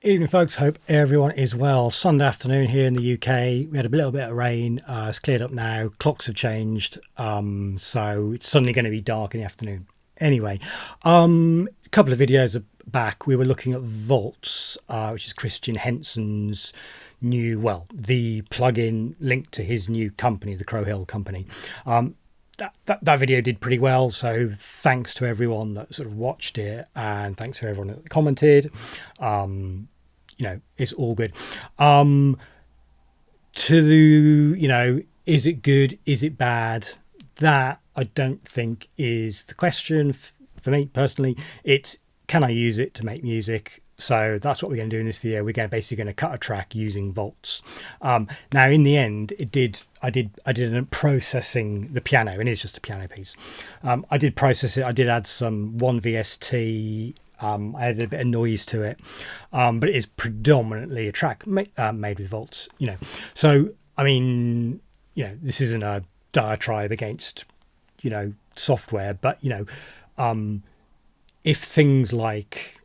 Evening, folks. Hope everyone is well. Sunday afternoon here in the UK. We had a little bit of rain. It's cleared up now. Clocks have changed, so it's suddenly going to be dark in the afternoon. Anyway, a couple of videos back, we were looking at Vaults, which is Christian Henson's the plugin linked to his new company, the Crowhill company. That video did pretty well, so thanks to everyone that sort of watched it, and thanks to everyone that commented. It's all good. Is it good? Is it bad? That I don't think is the question for me personally. It's, can I use it to make music? So that's what we're going to do in this video. We're basically going to cut a track using Vaults. Now, in the end, I did processing the piano, and it's just a piano piece. I did process it. I did add some 1VST. I added a bit of noise to it, but it is predominantly a track made with Vaults. So I mean, this isn't a diatribe against software, but if things like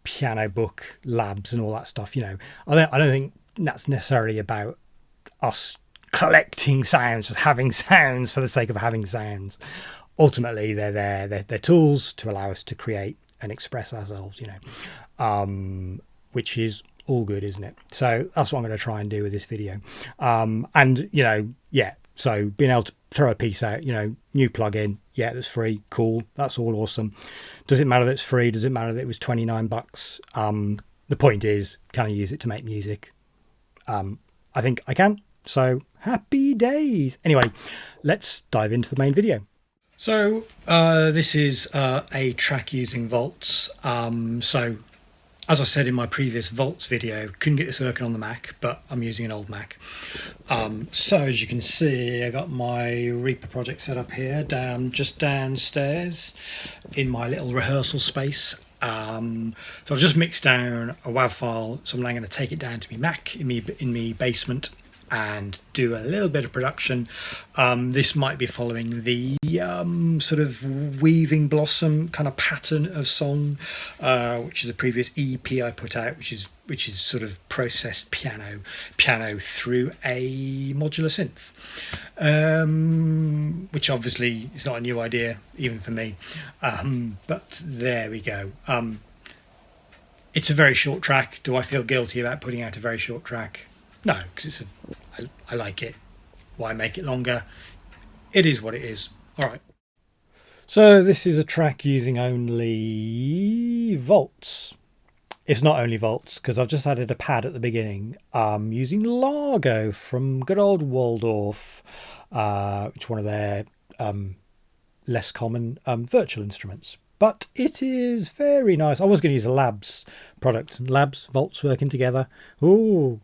piano book labs and all that stuff, I don't think that's necessarily about us collecting sounds, just having sounds for the sake of having sounds. Ultimately, they're tools to allow us to create and express ourselves, which is all good, isn't it? So that's what I'm going to try and do with this video. So being able to throw a piece out, new plugin, that's free, cool, that's all awesome. Does it matter that it's free? Does it matter that it was $29? The point is, can I use it to make music? I think I can, so happy days. Anyway, let's dive into the main video. So this is a track using Vaults. So as I said in my previous Vaults video, couldn't get this working on the Mac, but I'm using an old Mac. So as you can see, I got my Reaper project set up here, just downstairs in my little rehearsal space. So I've just mixed down a WAV file, so I'm now going to take it down to my Mac in my basement and do a little bit of production. This might be following the sort of Weaving Blossom kind of pattern of song, which is a previous EP I put out, which is sort of processed piano through a modular synth, which obviously is not a new idea even for me, but there we go. It's a very short track. Do I feel guilty about putting out a very short track? No, because I like it. Why make it longer? It is what it is. All right. So this is a track using only Vaults. It's not only Vaults because I've just added a pad at the beginning. Using Largo from good old Waldorf, which is one of their less common virtual instruments. But it is very nice. I was going to use a Labs product. Labs, Vaults working together. Ooh.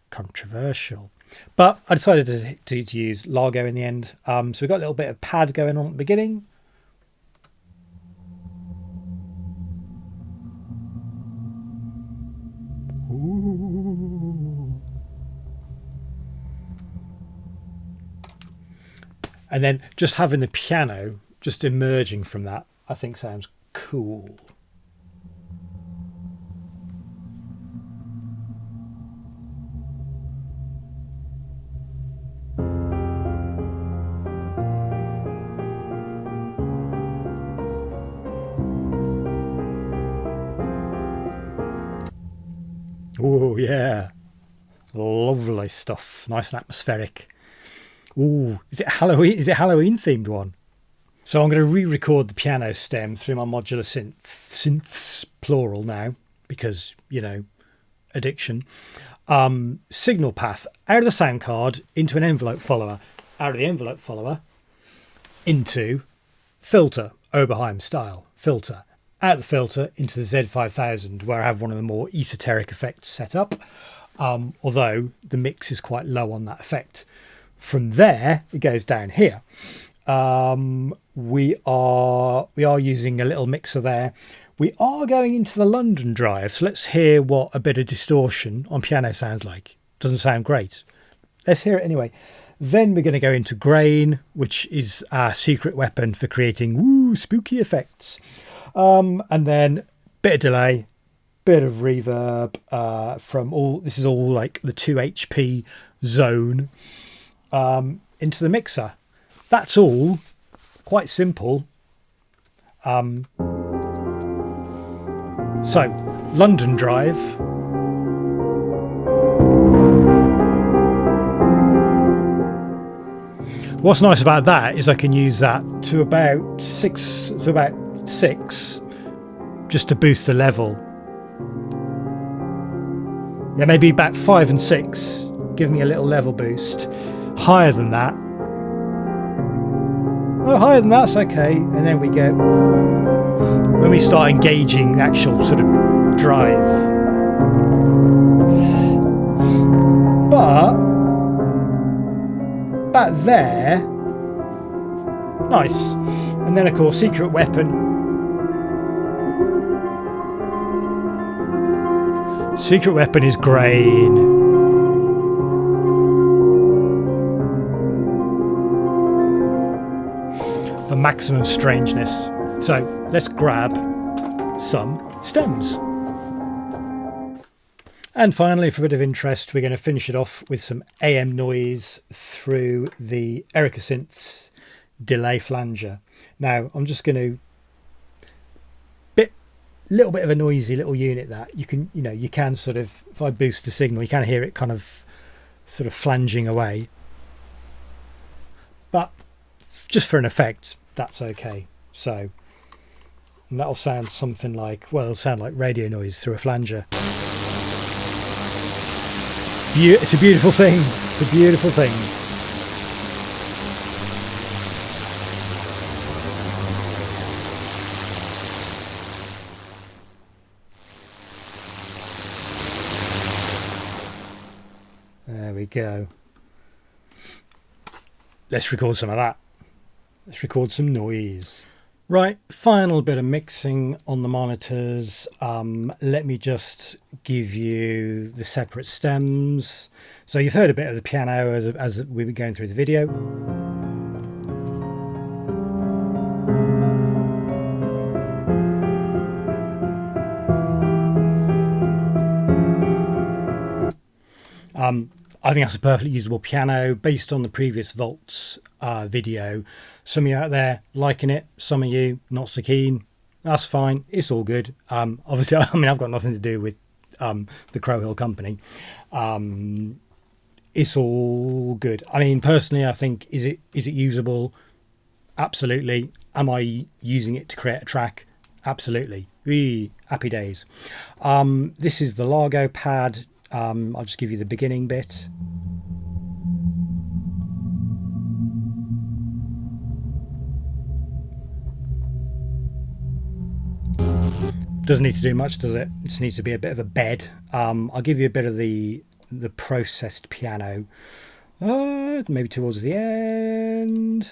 Controversial, but I decided to use Largo in the end. So we've got a little bit of pad going on at the beginning. Ooh. And then just having the piano just emerging from that, I think sounds cool. Oh yeah, lovely stuff. Nice and atmospheric. Ooh, is it Halloween? Is it Halloween themed one? So I'm going to re-record the piano stem through my modular synths plural now, because addiction. Signal path out of the sound card into an envelope follower, out of the envelope follower into filter, Oberheim style filter. Out of the filter into the Z5000, where I have one of the more esoteric effects set up, although the mix is quite low on that effect. From there, it goes down here. We are using a little mixer there. We are going into the London drive, so let's hear what a bit of distortion on piano sounds like. Doesn't sound great. Let's hear it anyway. Then we're going to go into grain, which is our secret weapon for creating spooky effects. And then bit of delay, bit of reverb from all. This is all like the 2 HP zone into the mixer. That's all quite simple. So London Drive. What's nice about that is I can use that to about six, just to boost the level. Yeah, maybe about 5 and 6, give me a little level boost. Higher than that. Oh, higher than that's okay. And then we go, when we start engaging the actual sort of drive. But back there, nice. And then of course Secret Weapon. Secret Weapon is grain. For maximum strangeness. So let's grab some stems. And finally, for a bit of interest, we're going to finish it off with some AM noise through the Erica Synths delay flanger. Now, I'm just going to little bit of a noisy little unit that you can sort of, if I boost the signal, you can hear it kind of sort of flanging away. But just for an effect, that's okay. So, and that'll sound something like, well, it'll sound like radio noise through a flanger. It's a beautiful thing. It's a beautiful thing. There we go. Let's record some of that. Let's record some noise. Right, final bit of mixing on the monitors. Let me just give you the separate stems. So you've heard a bit of the piano as we've been going through the video. I think that's a perfectly usable piano based on the previous Volts video. Some of you out there liking it, some of you not so keen. That's fine, it's all good. Obviously, I mean, I've got nothing to do with the Crow Hill company. It's all good. I mean, personally, I think, is it usable? Absolutely. Am I using it to create a track? Absolutely. Happy days. This is the Largo pad. I'll just give you the beginning bit. Doesn't need to do much, does it? Just needs to be a bit of a bed. I'll give you a bit of the processed piano, maybe towards the end.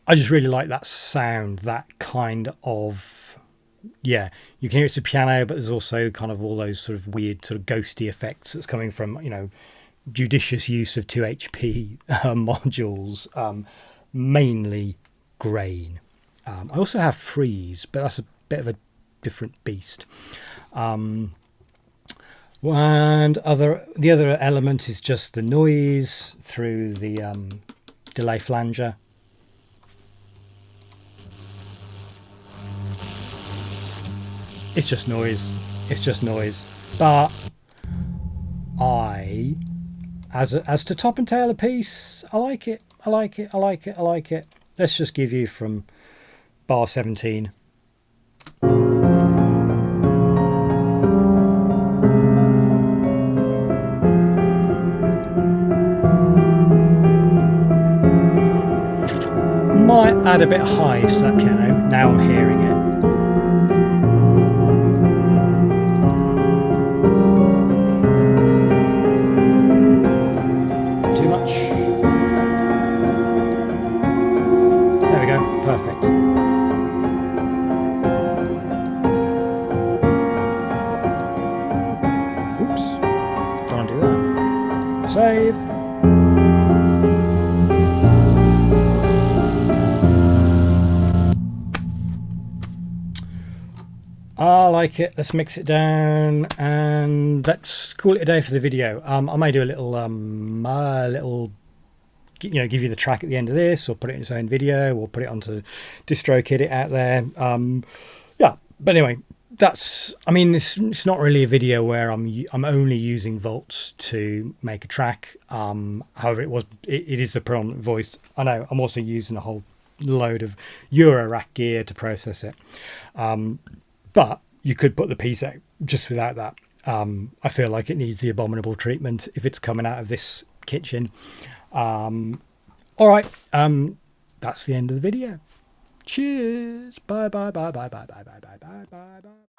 I just really like that sound, that kind of, yeah, you can hear it's a piano, but there's also kind of all those sort of weird sort of ghosty effects that's coming from, you know, judicious use of 2 HP modules, mainly grain. I also have freeze, but that's a bit of a different beast. And the other element is just the noise through the delay flanger. It's just noise. It's just noise. But as to top and tail a piece, I like it. I like it. I like it. I like it. Let's just give you from bar 17. Might add a bit of highs to that piano. Now I'm hearing it. Too much. There we go. Perfect. save. I like it. Let's mix it down and let's call it a day for the video. I may do a little give you the track at the end of this, or put it in its own video, or put it onto DistroKid out there. Yeah, but anyway, it's not really a video where I'm only using volts to make a track. However, it is the predominant voice. I know I'm also using a whole load of Eurorack gear to process it. But you could put the piece out just without that. I feel like it needs the abominable treatment if it's coming out of this kitchen. All right. That's the end of the video. Cheers. Bye, bye, bye, bye, bye, bye, bye, bye, bye, bye, bye.